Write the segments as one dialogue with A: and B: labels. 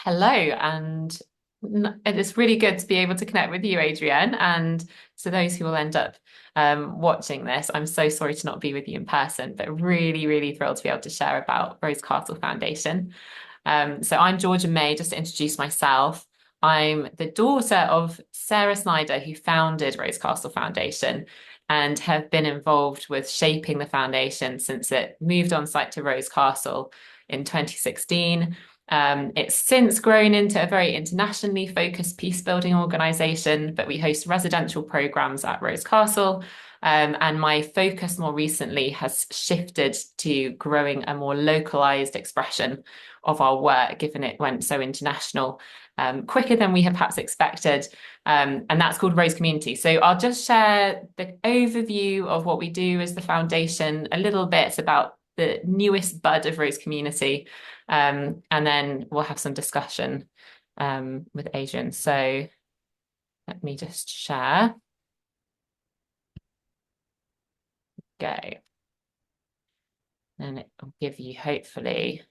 A: Hello, and it is really good to be able to connect with you, Adrienne. And to those who will end up watching this, I'm so sorry to not be with you in person, but really, really thrilled to be able to share about Rose Castle Foundation. So I'm Georgia May, just to introduce myself. I'm the daughter of Sarah Snyder, who founded Rose Castle Foundation and have been involved with shaping the foundation since it moved on site to Rose Castle in 2016. It's since grown into a very internationally focused peace building organisation, but we host residential programmes at Rose Castle. And my focus more recently has shifted to growing a more localised expression of our work, given it went so international quicker than we had perhaps expected. And that's called Rose Community. So I'll just share the overview of what we do as the foundation, a little bit about the newest bud of Rose Community. And then we'll have some discussion with Adrian. So let me just share. Go. And it will give you hopefully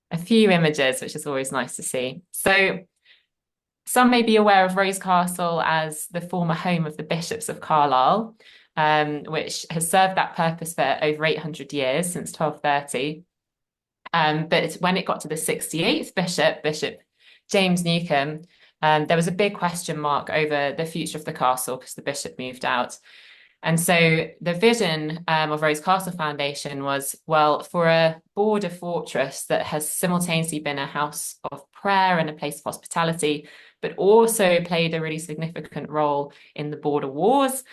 A: a few images, which is always nice to see. So some may be aware of Rose Castle as the former home of the bishops of Carlisle, which has served that purpose for over 800 years, since 1230. But when it got to the 68th bishop, Bishop James Newcomb, there was a big question mark over the future of the castle because the bishop moved out. And so the vision of Rose Castle Foundation was, well, for a border fortress that has simultaneously been a house of prayer and a place of hospitality, but also played a really significant role in the border wars,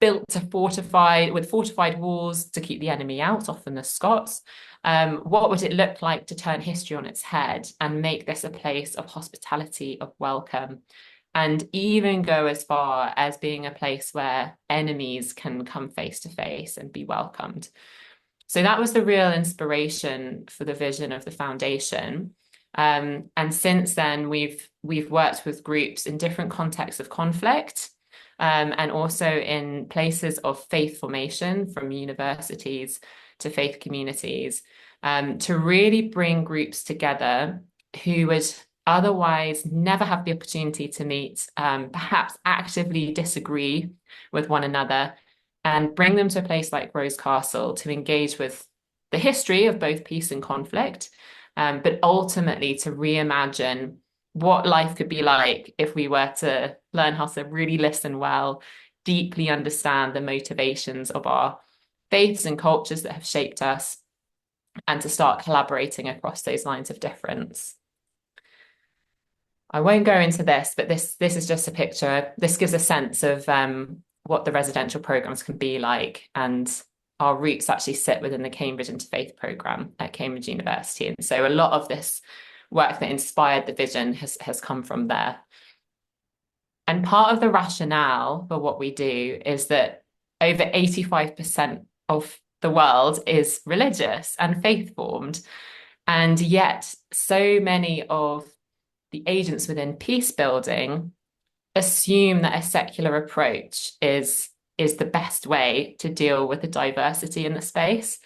A: built to fortified walls to keep the enemy out, often the Scots. What would it look like to turn history on its head and make this a place of hospitality, of welcome, and even go as far as being a place where enemies can come face to face and be welcomed? So that was the real inspiration for the vision of the foundation. And since then, we've worked with groups in different contexts of conflict, and also in places of faith formation, from universities to faith communities, to really bring groups together who would otherwise never have the opportunity to meet, perhaps actively disagree with one another, and bring them to a place like Rose Castle to engage with the history of both peace and conflict, but ultimately to reimagine what life could be like if we were to learn how to really listen well, deeply understand the motivations of our faiths and cultures that have shaped us, and to start collaborating across those lines of difference. I won't go into this, but this is just a picture. This gives a sense of what the residential programs can be like, and our roots actually sit within the Cambridge Interfaith program at Cambridge University. And so a lot of this work that inspired the vision has come from there. And part of the rationale for what we do is that over 85% of the world is religious and faith formed. And yet so many of the agents within peace building assume that a secular approach is the best way to deal with the diversity in the space.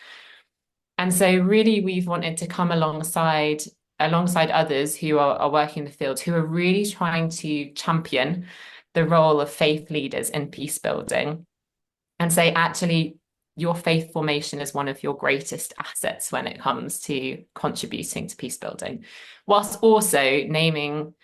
A: And so really we've wanted to come alongside others who are working in the field, who are really trying to champion the role of faith leaders in peace building, and say, actually, your faith formation is one of your greatest assets when it comes to contributing to peace building, whilst also naming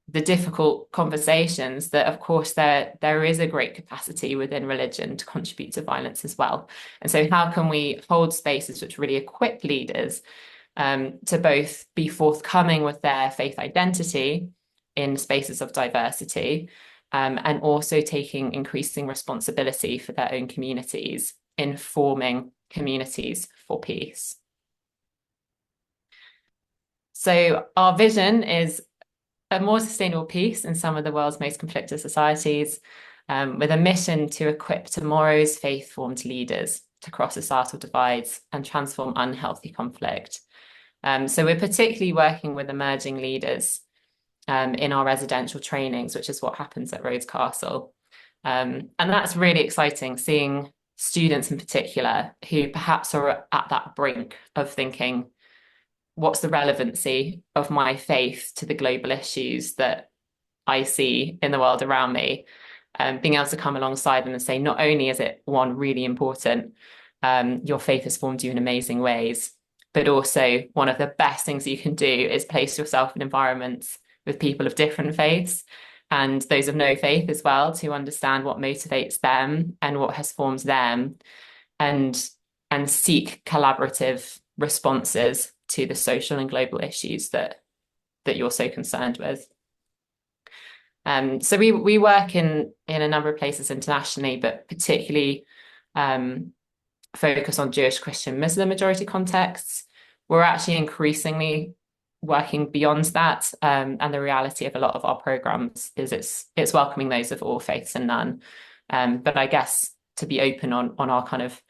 A: the difficult conversations that, of course, there is a great capacity within religion to contribute to violence as well. And so how can we hold spaces which really equip leaders to both be forthcoming with their faith identity in spaces of diversity, and also taking increasing responsibility for their own communities in forming communities for peace. So our vision is a more sustainable peace in some of the world's most conflicted societies, with a mission to equip tomorrow's faith-formed leaders to cross societal divides and transform unhealthy conflict. So we're particularly working with emerging leaders in our residential trainings, which is what happens at Rose Castle. And that's really exciting, seeing students in particular who perhaps are at that brink of thinking, what's the relevancy of my faith to the global issues that I see in the world around me? Being able to come alongside them and say, not only is it one really important, your faith has formed you in amazing ways, but also one of the best things you can do is place yourself in environments with people of different faiths and those of no faith as well, to understand what motivates them and what has formed them, and seek collaborative responses to the social and global issues that you're so concerned with. So we work in a number of places internationally, but particularly focus on Jewish, Christian, Muslim majority contexts. We're actually increasingly working beyond that, and the reality of a lot of our programs is it's welcoming those of all faiths and none. But I guess to be open on our kind of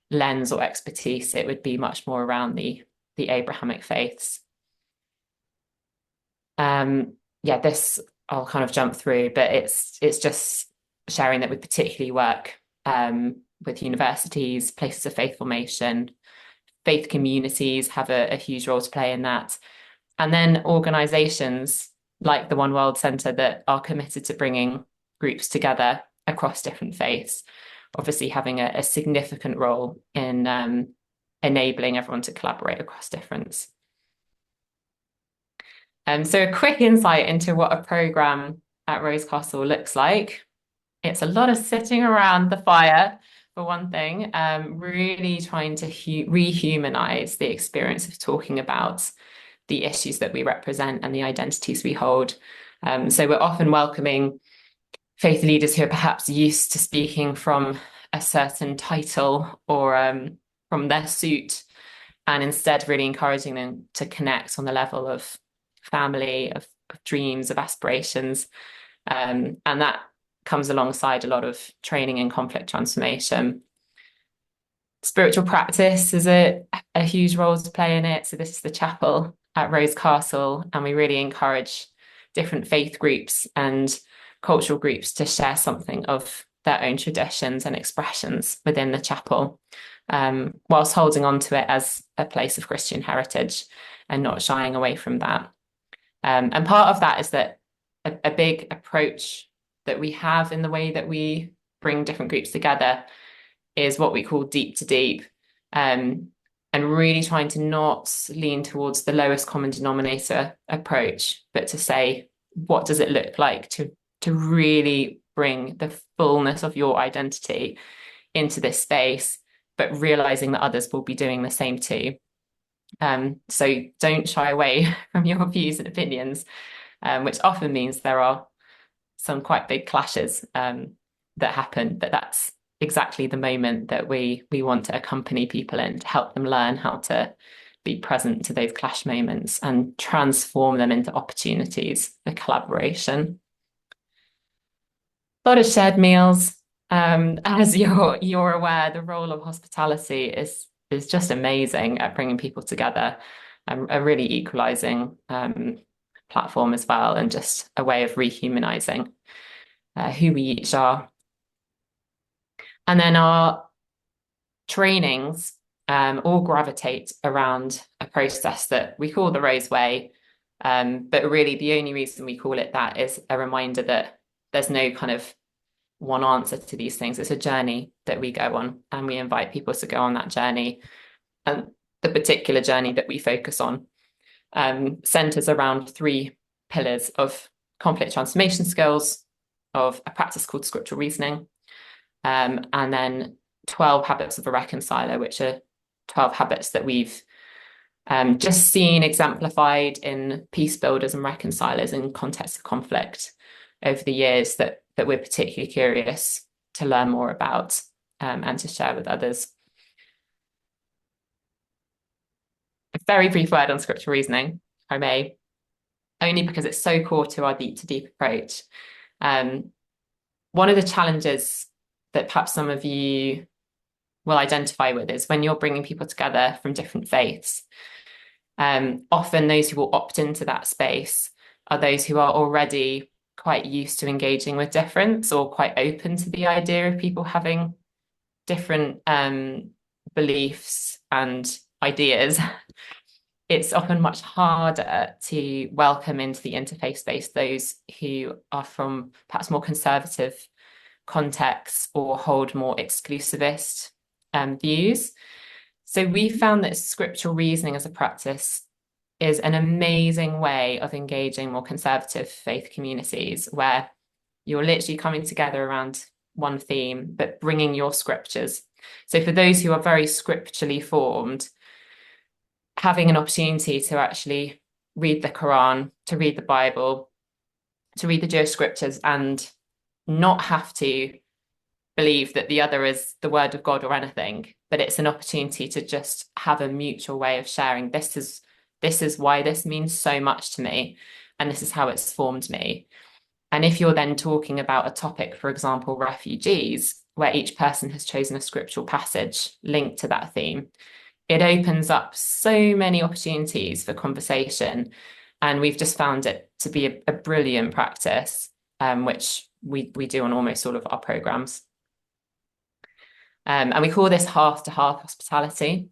A: lens or expertise, it would be much more around the Abrahamic faiths. Yeah, this I'll kind of jump through, but it's just sharing that we particularly work with universities, places of faith formation, faith communities have a huge role to play in that. And then organizations like the One World Centre that are committed to bringing groups together across different faiths, obviously having a significant role in enabling everyone to collaborate across difference. So a quick insight into what a programme at Rose Castle looks like. It's a lot of sitting around the fire, for one thing, really trying to rehumanize the experience of talking about the issues that we represent and the identities we hold. So we're often welcoming faith leaders who are perhaps used to speaking from a certain title or from their suit, and instead really encouraging them to connect on the level of family, of dreams, of aspirations. And that comes alongside a lot of training in conflict transformation. Spiritual practice is a huge role to play in it. So this is the chapel at Rose Castle, and we really encourage different faith groups and cultural groups to share something of their own traditions and expressions within the chapel, whilst holding on to it as a place of Christian heritage and not shying away from that. And part of that is that a big approach that we have in the way that we bring different groups together is what we call deep to deep, and really trying to not lean towards the lowest common denominator approach, but to say, what does it look like to really bring the fullness of your identity into this space, but realizing that others will be doing the same too. So don't shy away from your views and opinions, which often means there are some quite big clashes that happen, but that's exactly the moment that we want to accompany people in, to help them learn how to be present to those clash moments and transform them into opportunities for collaboration. A lot of shared meals. As you're aware, the role of hospitality is just amazing at bringing people together, a really equalizing platform as well, and just a way of rehumanizing who we each are. And then our trainings all gravitate around a process that we call the Rose Way, but really the only reason we call it that is a reminder that there's no kind of one answer to these things. It's a journey that we go on, and we invite people to go on that journey. And the particular journey that we focus on centers around 3 pillars of conflict transformation skills, of a practice called scriptural reasoning, and then 12 habits of a reconciler, which are 12 habits that we've just seen exemplified in peace builders and reconcilers in contexts of conflict over the years that we're particularly curious to learn more about and to share with others. A very brief word on scriptural reasoning, if I may, only because it's so core to our deep to deep approach. One of the challenges that perhaps some of you will identify with is when you're bringing people together from different faiths. Often those who will opt into that space are those who are already quite used to engaging with difference, or quite open to the idea of people having different beliefs and ideas, it's often much harder to welcome into the interfaith space those who are from perhaps more conservative contexts or hold more exclusivist views. So we found that scriptural reasoning as a practice is an amazing way of engaging more conservative faith communities where you're literally coming together around one theme, but bringing your scriptures. So for those who are very scripturally formed, having an opportunity to actually read the Quran, to read the Bible, to read the Jewish scriptures, and not have to believe that the other is the word of God or anything, but it's an opportunity to just have a mutual way of sharing. This is why this means so much to me, and this is how it's formed me. And if you're then talking about a topic, for example, refugees, where each person has chosen a scriptural passage linked to that theme, it opens up so many opportunities for conversation. And we've just found it to be a brilliant practice, which we do on almost all of our programs. And we call this hearth-to-hearth hospitality,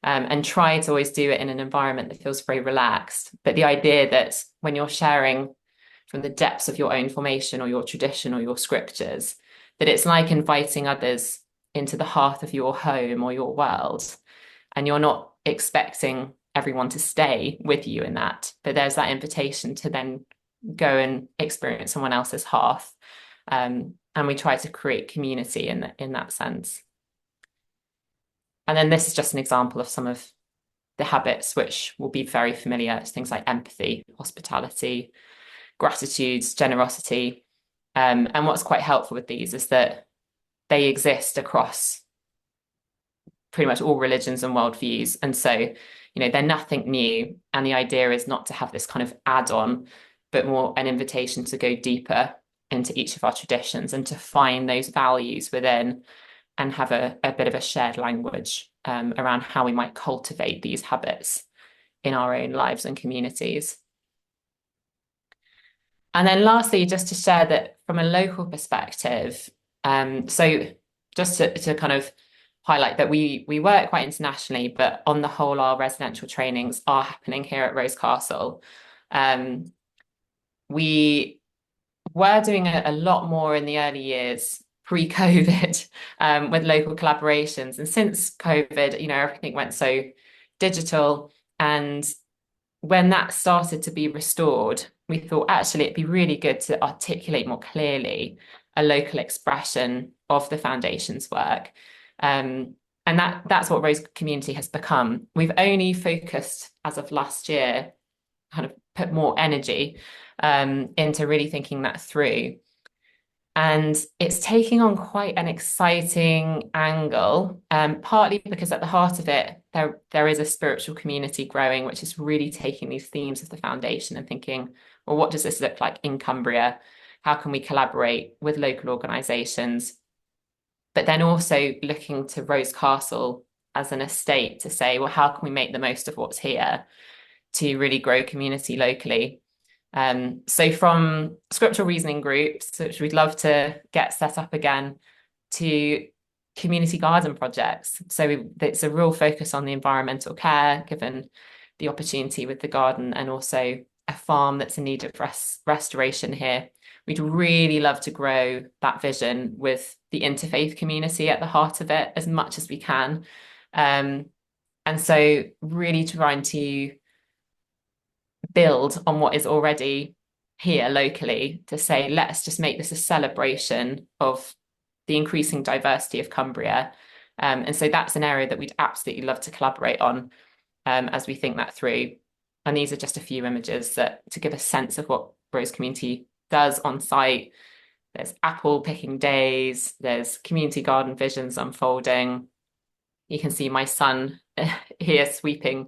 A: and try to always do it in an environment that feels very relaxed. But the idea that when you're sharing from the depths of your own formation or your tradition or your scriptures, that it's like inviting others into the hearth of your home or your world. And you're not expecting everyone to stay with you in that, but there's that invitation to then go and experience someone else's hearth. And we try to create community in that sense. And then this is just an example of some of the habits which will be very familiar. It's things like empathy, hospitality, gratitude, generosity. And what's quite helpful with these is that they exist across pretty much all religions and worldviews. And so, they're nothing new. And the idea is not to have this kind of add-on, but more an invitation to go deeper into each of our traditions and to find those values within and have a bit of a shared language around how we might cultivate these habits in our own lives and communities. And then lastly, just to share that from a local perspective, so just to kind of highlight that we work quite internationally, but on the whole, our residential trainings are happening here at Rose Castle. We were doing a lot more in the early years pre-COVID with local collaborations. And since COVID, everything went so digital. And when that started to be restored, we thought actually it'd be really good to articulate more clearly a local expression of the Foundation's work. And that's what Rose Community has become. We've only focused, as of last year, kind of put more energy into really thinking that through. And it's taking on quite an exciting angle, partly because at the heart of it, there is a spiritual community growing, which is really taking these themes of the Foundation and thinking, well, what does this look like in Cumbria? How can we collaborate with local organisations? But then also looking to Rose Castle as an estate to say, well, how can we make the most of what's here to really grow community locally? So from scriptural reasoning groups, which we'd love to get set up again, to community garden projects. So it's a real focus on the environmental care, given the opportunity with the garden, and also a farm that's in need of restoration here. We'd really love to grow that vision with the interfaith community at the heart of it as much as we can. And so really trying to build on what is already here locally to say, let's just make this a celebration of the increasing diversity of Cumbria. And so that's an area that we'd absolutely love to collaborate on as we think that through. And these are just a few images that to give a sense of what Rose Community does on site. There's apple picking days, there's community garden visions unfolding. You can see my son here sweeping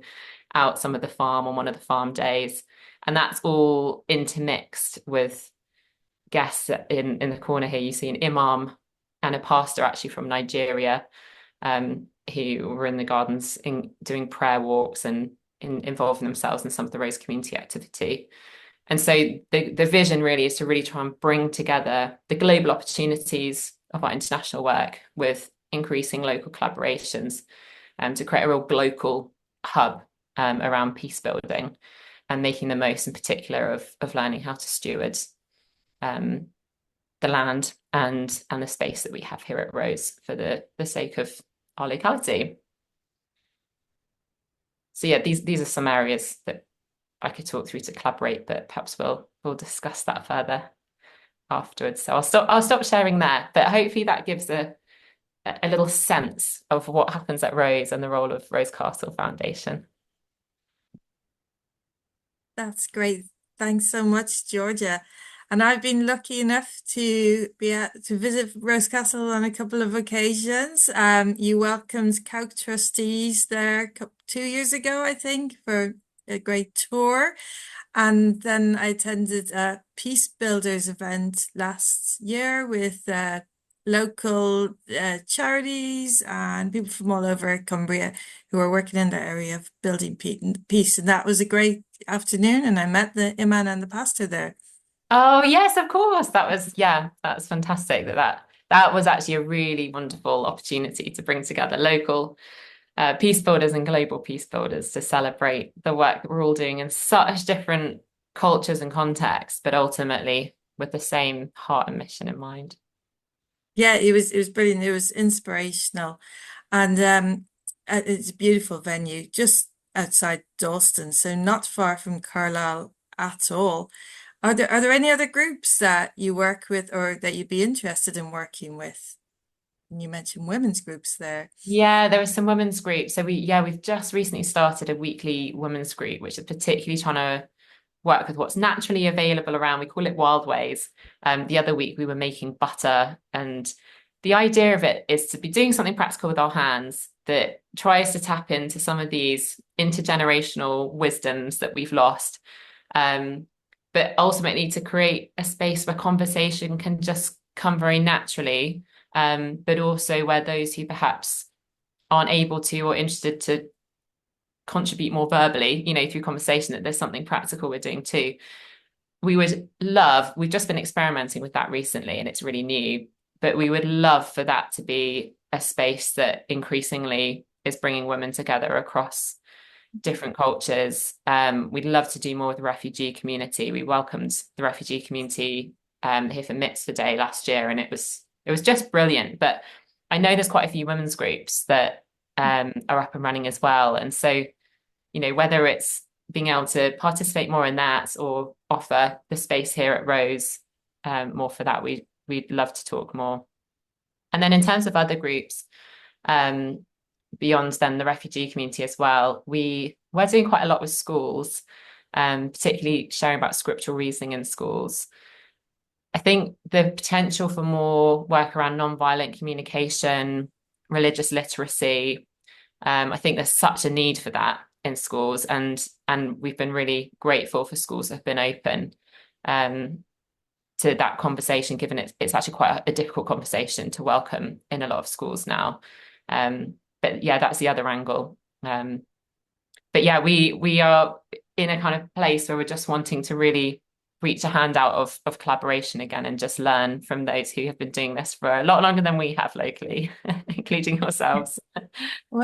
A: out some of the farm on one of the farm days. And that's all intermixed with guests in the corner here. You see an imam and a pastor actually from Nigeria who were in the gardens doing prayer walks and involving themselves in some of the Rose Community activity. And so the vision really is to really try and bring together the global opportunities of our international work with increasing local collaborations to create a real local hub around peace building and making the most in particular of learning how to steward um, the land and the space that we have here at Rose for the sake of our locality. So yeah, these are some areas that I could talk through to collaborate, but perhaps we'll discuss that further afterwards. So I'll stop sharing there, but hopefully that gives a little sense of what happens at Rose and the role of Rose Castle Foundation.
B: That's great. Thanks so much, Georgia. And I've been lucky enough to to visit Rose Castle on a couple of occasions. You welcomed COWC trustees there 2 years ago, I think, for a great tour. And then I attended a Peace Builders event last year with local charities and people from all over Cumbria who are working in the area of building peace. And that was a great afternoon. And I met the imam and the pastor there.
A: Oh yes, of course. That's fantastic. That was actually a really wonderful opportunity to bring together local peace builders and global peace builders to celebrate the work that we're all doing in such different cultures and contexts, but ultimately with the same heart and mission in mind.
B: Yeah, it was brilliant. It was inspirational. And it's a beautiful venue just outside Dalston, so not far from Carlisle at all. Are there any other groups that you work with or that you'd be interested in working with? And you mentioned women's groups there.
A: Yeah, there are some women's groups. We've just recently started a weekly women's group, which is particularly trying to work with what's naturally available around. We call it Wild Ways. The other week we were making butter, and the idea of it is to be doing something practical with our hands that tries to tap into some of these intergenerational wisdoms that we've lost. But ultimately to create a space where conversation can just come very naturally, but also where those who perhaps aren't able to or interested to contribute more verbally, through conversation, that there's something practical we're doing too. We've just been experimenting with that recently and it's really new, but we would love for that to be a space that increasingly is bringing women together across different cultures. We'd love to do more with the refugee community. We welcomed the refugee community here for Mitzvah Day last year, and it was just brilliant. But I know there's quite a few women's groups that are up and running as well. And so, whether it's being able to participate more in that or offer the space here at Rose more for that, we'd love to talk more. And then in terms of other groups, beyond then the refugee community as well, we're doing quite a lot with schools, particularly sharing about scriptural reasoning in schools. I think the potential for more work around nonviolent communication, religious literacy, I think there's such a need for that in schools, and we've been really grateful for schools that have been open to that conversation, given it's actually quite a difficult conversation to welcome in a lot of schools now. But yeah, that's the other angle. But yeah, we are in a kind of place where we're just wanting to really reach a hand out of collaboration again and just learn from those who have been doing this for a lot longer than we have locally, including yourselves.